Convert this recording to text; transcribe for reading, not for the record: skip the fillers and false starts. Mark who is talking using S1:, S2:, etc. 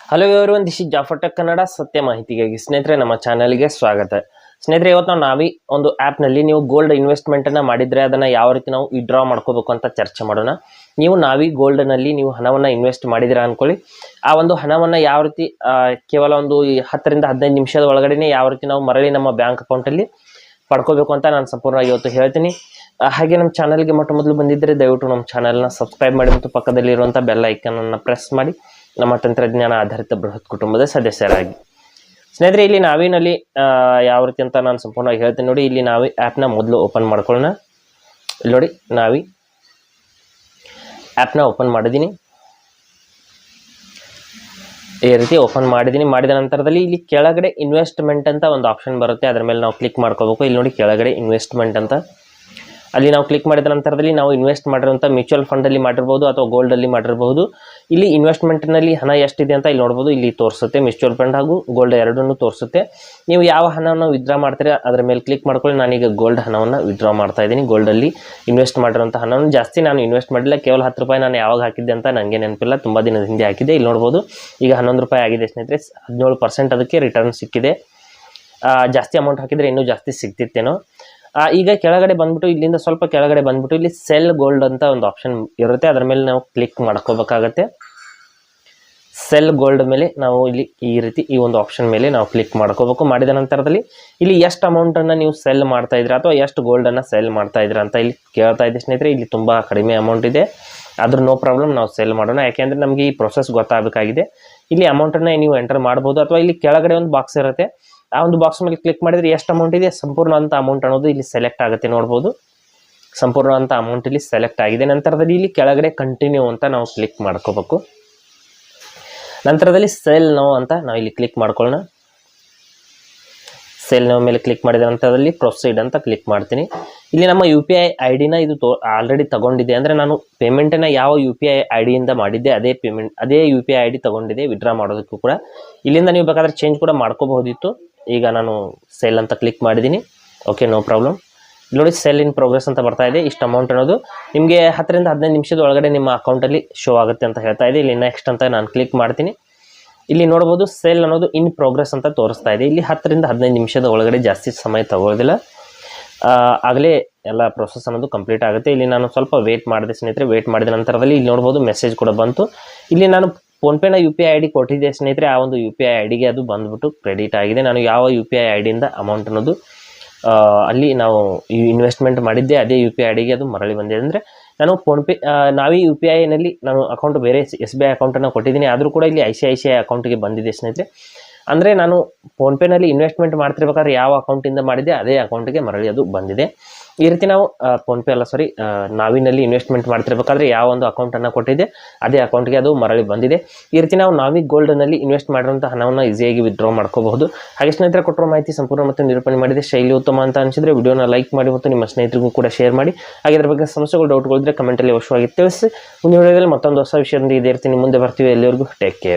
S1: Hello everyone, this is Jafar tech Kannada. ಸತ್ಯ ಮಾಹಿತಿಗಾಗಿ ಸ್ನೇಹಿತರೆ ನಮ್ಮ ಚಾನಲ್ಗೆ ಸ್ವಾಗತ. ಸ್ನೇಹಿತರೆ, ಇವತ್ತು ನಾವಿ ಒಂದು ಆ್ಯಪ್ನಲ್ಲಿ ನೀವು ಗೋಲ್ಡ್ ಇನ್ವೆಸ್ಟ್ಮೆಂಟನ್ನು ಮಾಡಿದರೆ ಅದನ್ನು ಯಾವ ರೀತಿ ನಾವು ವಿಡ್ರಾ ಮಾಡ್ಕೋಬೇಕು ಅಂತ ಚರ್ಚೆ ಮಾಡೋಣ. ನೀವು ನಾವಿ ಗೋಲ್ಡ್ನಲ್ಲಿ ನೀವು ಹಣವನ್ನು ಇನ್ವೆಸ್ಟ್ ಮಾಡಿದಿರಾ ಅಂದ್ಕೊಳ್ಳಿ. ಆ ಒಂದು ಹಣವನ್ನು ಯಾವ ರೀತಿ ಕೇವಲ ಒಂದು 10 ರಿಂದ 15 ನಿಮಿಷದ ಒಳಗಡೆ ಯಾವ ರೀತಿ ನಾವು ಮರಳಿ ನಮ್ಮ ಬ್ಯಾಂಕ್ ಅಕೌಂಟಲ್ಲಿ ಪಡ್ಕೋಬೇಕು ಅಂತ ನಾನು ಸಂಪೂರ್ಣವಾಗಿ ಇವತ್ತು ಹೇಳ್ತೀನಿ. ಹಾಗೆ ನಮ್ಮ ಚಾನಲ್ಗೆ ಮೊದಲು ಬಂದಿದ್ದರೆ ದಯವಿಟ್ಟು ನಮ್ಮ ಚಾನಲ್ನ ಸಬ್ಸ್ಕ್ರೈಬ್ ಮಾಡಿ ಮತ್ತು ಪಕ್ಕದಲ್ಲಿರುವಂಥ ಬೆಲ್ ಐಕನನ್ನು ಪ್ರೆಸ್ ಮಾಡಿ ನಮ್ಮ ತಂತ್ರಜ್ಞಾನ ಆಧಾರಿತ ಬೃಹತ್ ಕುಟುಂಬದ ಸದಸ್ಯರಾಗಿ. ಸ್ನೇಹಿತರೆ, ಇಲ್ಲಿ ನಾವಿನಲ್ಲಿ ಯಾವ ರೀತಿ ಅಂತ ನಾನು ಸಂಪೂರ್ಣವಾಗಿ ಹೇಳ್ತೀನಿ ನೋಡಿ. ಇಲ್ಲಿ ನಾವಿ ಆ್ಯಪ್ನ ಮೊದಲು ಓಪನ್ ಮಾಡ್ಕೊಳ್ಳೋಣ. ಇಲ್ಲಿ ನೋಡಿ, ನಾವಿ ಆ್ಯಪ್ನ ಓಪನ್ ಮಾಡಿದ್ದೀನಿ. ಈ ರೀತಿ ಓಪನ್ ಮಾಡಿದ್ದೀನಿ. ಮಾಡಿದ ನಂತರದಲ್ಲಿ ಇಲ್ಲಿ ಕೆಳಗಡೆ ಇನ್ವೆಸ್ಟ್ಮೆಂಟ್ ಅಂತ ಒಂದು ಆಪ್ಷನ್ ಬರುತ್ತೆ, ಅದರ ಮೇಲೆ ನಾವು ಕ್ಲಿಕ್ ಮಾಡ್ಕೋಬೇಕು. ಇಲ್ಲಿ ನೋಡಿ ಕೆಳಗಡೆ ಇನ್ವೆಸ್ಟ್ಮೆಂಟ್ ಅಂತ, ಅಲ್ಲಿ ನಾವು ಕ್ಲಿಕ್ ಮಾಡಿದ ನಂತರದಲ್ಲಿ ನಾವು ಇನ್ವೆಸ್ಟ್ ಮಾಡಿರುವಂಥ ಮ್ಯೂಚುವಲ್ ಫಂಡಲ್ಲಿ ಮಾಡಿರ್ಬೋದು ಅಥವಾ ಗೋಲ್ಡಲ್ಲಿ ಮಾಡಿರ್ಬೋದು. ಇಲ್ಲಿ ಇನ್ವೆಸ್ಟ್ಮೆಂಟ್ನಲ್ಲಿ ಹಣ ಎಷ್ಟಿದೆ ಅಂತ ಇಲ್ಲಿ ನೋಡ್ಬೋದು. ಇಲ್ಲಿ ತೋರಿಸುತ್ತೆ, ಮ್ಯೂಚುವಲ್ ಫಂಡ್ ಹಾಗೂ ಗೋಲ್ಡ್ ಎರಡನ್ನೂ ತೋರಿಸುತ್ತೆ. ನೀವು ಯಾವ ಹಣವನ್ನು ವಿತ್ಡ್ರಾ ಮಾಡ್ತೀರಾ ಅದರ ಮೇಲೆ ಕ್ಲಿಕ್ ಮಾಡ್ಕೊಳ್ಳಿ. ನಾನೀಗ ಗೋಲ್ಡ್ ಹಣವನ್ನು ವಿತ್ಡ್ರಾ ಮಾಡ್ತಾ ಇದ್ದೀನಿ. ಗೋಲ್ಡಲ್ಲಿ ಇನ್ವೆಸ್ಟ್ ಮಾಡಿರೋಂಥ ಹಣವನ್ನು ಜಾಸ್ತಿ ನಾನು ಇನ್ವೆಸ್ಟ್ ಮಾಡಿಲ್ಲ, ಕೇವಲ 10 ರೂಪಾಯಿ ನಾನು ಯಾವಾಗ ಹಾಕಿದ್ದೆ ಅಂತ ನನಗೆ ನೆನಪಿಲ್ಲ, ತುಂಬ ದಿನದ ಹಿಂದೆ ಹಾಕಿದ್ದೆ. ಇಲ್ಲಿ ನೋಡ್ಬೋದು, ಈಗ 11 ರೂಪಾಯಿ ಆಗಿದೆ ಸ್ನೇಹಿತರೆ. 17% ಅದಕ್ಕೆ ರಿಟರ್ನ್ ಸಿಕ್ಕಿದೆ. ಜಾಸ್ತಿ ಅಮೌಂಟ್ ಹಾಕಿದರೆ ಇನ್ನೂ ಜಾಸ್ತಿ ಸಿಗ್ತಿತ್ತೇನೋ. ಈಗ ಕೆಳಗಡೆ ಬಂದ್ಬಿಟ್ಟು, ಇಲ್ಲಿಂದ ಸ್ವಲ್ಪ ಕೆಳಗಡೆ ಬಂದ್ಬಿಟ್ಟು ಇಲ್ಲಿ ಸೆಲ್ ಗೋಲ್ಡ್ ಅಂತ ಒಂದು ಆಪ್ಷನ್ ಇರುತ್ತೆ, ಅದರ ಮೇಲೆ ನಾವು ಕ್ಲಿಕ್ ಮಾಡ್ಕೋಬೇಕಾಗತ್ತೆ. ಸೆಲ್ ಗೋಲ್ಡ್ ಮೇಲೆ ನಾವು ಇಲ್ಲಿ ಈ ರೀತಿ ಈ ಒಂದು ಆಪ್ಷನ್ ಮೇಲೆ ನಾವು ಕ್ಲಿಕ್ ಮಾಡ್ಕೋಬೇಕು. ಮಾಡಿದ ನಂತರದಲ್ಲಿ ಇಲ್ಲಿ ಎಷ್ಟು ಅಮೌಂಟನ್ನು ನೀವು ಸೆಲ್ ಮಾಡ್ತಾ ಇದ್ದೀರಾ ಅಥವಾ ಎಷ್ಟು ಗೋಲ್ಡನ್ನು ಸೆಲ್ ಮಾಡ್ತಾ ಇದ್ದೀರಾ ಅಂತ ಇಲ್ಲಿ ಕೇಳ್ತಾ ಇದೆ ಸ್ನೇಹಿತರೆ. ಇಲ್ಲಿ ತುಂಬ ಕಡಿಮೆ ಅಮೌಂಟ್ ಇದೆ, ಆದರೂ ನೋ ಪ್ರಾಬ್ಲಮ್, ನಾವು ಸೆಲ್ ಮಾಡೋಣ. ಯಾಕೆಂದರೆ ನಮಗೆ ಈ ಪ್ರೊಸೆಸ್ ಗೊತ್ತಾಗಬೇಕಾಗಿದೆ. ಇಲ್ಲಿ ಅಮೌಂಟನ್ನು ನೀವು ಎಂಟರ್ ಮಾಡ್ಬೋದು ಅಥವಾ ಇಲ್ಲಿ ಕೆಳಗಡೆ ಒಂದು ಬಾಕ್ಸ್ ಇರುತ್ತೆ, ಆ ಒಂದು ಬಾಕ್ಸ್ ಮೇಲೆ ಕ್ಲಿಕ್ ಮಾಡಿದರೆ ಎಷ್ಟು ಅಮೌಂಟ್ ಇದೆ ಸಂಪೂರ್ಣ ಅಂತ ಅಮೌಂಟ್ ಅನ್ನೋದು ಇಲ್ಲಿ ಸೆಲೆಕ್ಟ್ ಆಗುತ್ತೆ. ನೋಡ್ಬೋದು, ಸಂಪೂರ್ಣ ಅಂತ ಅಮೌಂಟ್ ಇಲ್ಲಿ ಸೆಲೆಕ್ಟ್ ಆಗಿದೆ. ನಂತರದಲ್ಲಿ ಇಲ್ಲಿ ಕೆಳಗಡೆ ಕಂಟಿನ್ಯೂ ಅಂತ ನಾವು ಕ್ಲಿಕ್ ಮಾಡ್ಕೋಬೇಕು. ನಂತರದಲ್ಲಿ ಸೆಲ್ ನೋ ಅಂತ ನಾವು ಇಲ್ಲಿ ಕ್ಲಿಕ್ ಮಾಡ್ಕೊಳ್ಳೋಣ. ಸೆಲ್ ನೋ ಮೇಲೆ ಕ್ಲಿಕ್ ಮಾಡಿದ ನಂತರದಲ್ಲಿ ಪ್ರೊಸೀಡ್ ಅಂತ ಕ್ಲಿಕ್ ಮಾಡ್ತೀನಿ. ಇಲ್ಲಿ ನಮ್ಮ UPI ID ನ ಇದು ಆಲ್ರೆಡಿ ತಗೊಂಡಿದೆ, ಅಂದರೆ ನಾನು ಪೇಮೆಂಟನ್ನು ಯಾವ UPI ID ಇಂದ ಮಾಡಿದ್ದೆ ಅದೇ UPI ID ತಗೊಂಡಿದೆ ವಿಡ್ರಾ ಮಾಡೋದಕ್ಕೂ ಕೂಡ. ಇಲ್ಲಿಂದ ನೀವು ಬೇಕಾದರೆ ಚೇಂಜ್ ಕೂಡ ಮಾಡ್ಕೋಬಹುದಿತ್ತು. ಈಗ ನಾನು ಸೆಲ್ ಅಂತ ಕ್ಲಿಕ್ ಮಾಡಿದ್ದೀನಿ. Okay, no problem. ನೋಡಿ, ಸೆಲ್ ಇನ್ ಪ್ರೋಗ್ರೆಸ್ ಅಂತ ಬರ್ತಾ ಇದೆ. ಇಷ್ಟು ಅಮೌಂಟ್ ಅನ್ನೋದು ನಿಮಗೆ 10 ರಿಂದ 15 ನಿಮಿಷದ ಒಳಗಡೆ ನಿಮ್ಮ ಅಕೌಂಟಲ್ಲಿ ಶೋ ಆಗುತ್ತೆ ಅಂತ ಹೇಳ್ತಾ ಇದೆ. ಇಲ್ಲಿ ನೆಕ್ಸ್ಟ್ ಅಂತ ನಾನು ಕ್ಲಿಕ್ ಮಾಡ್ತೀನಿ. ಇಲ್ಲಿ ನೋಡ್ಬೋದು, ಸೆಲ್ ಅನ್ನೋದು ಇನ್ ಪ್ರೋಗ್ರೆಸ್ ಅಂತ ತೋರಿಸ್ತಾ ಇದೆ. ಇಲ್ಲಿ 10 ರಿಂದ 15 ನಿಮಿಷದ ಒಳಗಡೆ ಜಾಸ್ತಿ ಸಮಯ ತಗೊಳ್ಳೋದಿಲ್ಲ, ಆಗಲೇ ಎಲ್ಲ ಪ್ರೊಸೆಸ್ ಅನ್ನೋದು ಕಂಪ್ಲೀಟ್ ಆಗುತ್ತೆ. ಇಲ್ಲಿ ನಾನು ಸ್ವಲ್ಪ ವೇಟ್ ಮಾಡಿದೆ ಸ್ನೇಹಿತರೆ. ವೇಟ್ ಮಾಡಿದ ನಂತರದಲ್ಲಿ ಇಲ್ಲಿ ನೋಡ್ಬೋದು ಮೆಸೇಜ್ ಕೂಡ ಬಂತು. ಇಲ್ಲಿ ನಾನು ಫೋನ್ಪೇನ UPI ID ಕೊಟ್ಟಿದ್ದೆ ಸ್ನೇಹಿತರೆ, ಆ ಒಂದು UPI IDಗೆ ಅದು ಬಂದುಬಿಟ್ಟು ಕ್ರೆಡಿಟ್ ಆಗಿದೆ. ನಾನು ಯಾವ UPI IDಯಿಂದ ಅಮೌಂಟ್ ಅನ್ನೋದು ಅಲ್ಲಿ ನಾವು ಇನ್ವೆಸ್ಟ್ಮೆಂಟ್ ಮಾಡಿದ್ದೆ ಅದೇ UPI IDಗೆ ಅದು ಮರಳಿ ಬಂದಿದೆ. ಅಂದರೆ ನಾನು ಫೋನ್ಪೇ ನಾವಿ UPIನಲ್ಲಿ ನಾನು ಅಕೌಂಟ್ ಬೇರೆ SBI ಅಕೌಂಟನ್ನು ಕೊಟ್ಟಿದ್ದೀನಿ, ಆದರೂ ಕೂಡ ಇಲ್ಲಿ ICICI ಅಕೌಂಟಿಗೆ ಬಂದಿದೆ ಸ್ನೇಹಿತರೆ. ಅಂದರೆ ನಾನು ಫೋನ್ಪೇನಲ್ಲಿ ಇನ್ವೆಸ್ಟ್ಮೆಂಟ್ ಮಾಡ್ತಿರ್ಬೇಕಾದ್ರೆ ಯಾವ ಅಕೌಂಟಿಂದ ಮಾಡಿದೆ ಅದೇ ಅಕೌಂಟಿಗೆ ಮರಳಿ ಅದು ಬಂದಿದೆ. ಈ ರೀತಿ ನಾವು ನಾವಿನಲ್ಲಿ ಇನ್ವೆಸ್ಟ್ಮೆಂಟ್ ಮಾಡ್ತಿರ್ಬೇಕಾದ್ರೆ ಯಾವ ಒಂದು ಅಕೌಂಟನ್ನು ಕೊಟ್ಟಿದೆ ಅದೇ ಅಕೌಂಟ್ಗೆ ಅದು ಮರಳಿ ಬಂದಿದೆ. ಈ ರೀತಿ ನಾವು ನಾವಿ ಗೋಲ್ಡ್ನಲ್ಲಿ ಇನ್ವೆಸ್ಟ್ ಮಾಡಿರುವಂಥ ಹಣವನ್ನು ಈಸಿಯಾಗಿ ವಿತ್ಡ್ರಾ ಮಾಡ್ಕೋಬಹುದು. ಹಾಗೆ ಸ್ನೇಹಿತರೆ, ಕೊಟ್ಟಿರೋ ಮಾಹಿತಿ ಸಂಪೂರ್ಣ ಮತ್ತು ನಿರೂಪಣೆ ಮಾಡಿದೆ, ಶೈಲಿ ಉತ್ತಮ ಅಂತ ಅನಿಸಿದರೆ ವಿಡಿಯೋನ ಲೈಕ್ ಮಾಡಿ ಮತ್ತು ನಿಮ್ಮ ಸ್ನೇಹಿತರಿಗೂ ಕೂಡ ಶೇರ್ ಮಾಡಿ. ಹಾಗೆ ಇದರ ಬಗ್ಗೆ ಸಮಸ್ಯೆಗಳು, ಡೌಟ್ಗಳಿದ್ರೆ ಕಮೆಂಟಲ್ಲಿ ಅವಶ್ಯವಾಗಿ ತಿಳಿಸಿ. ಮುಂದಿನ ವಿಡಿಯೋದಲ್ಲಿ ಮತ್ತೊಂದು ಹೊಸ ವಿಷಯದಿಂದ ಇದೇ ಇರ್ತೀನಿ ಮುಂದೆ ಬರ್ತೀವಿ. ಎಲ್ಲರಿಗೂ ಟೇಕ್ ಕೇರ್.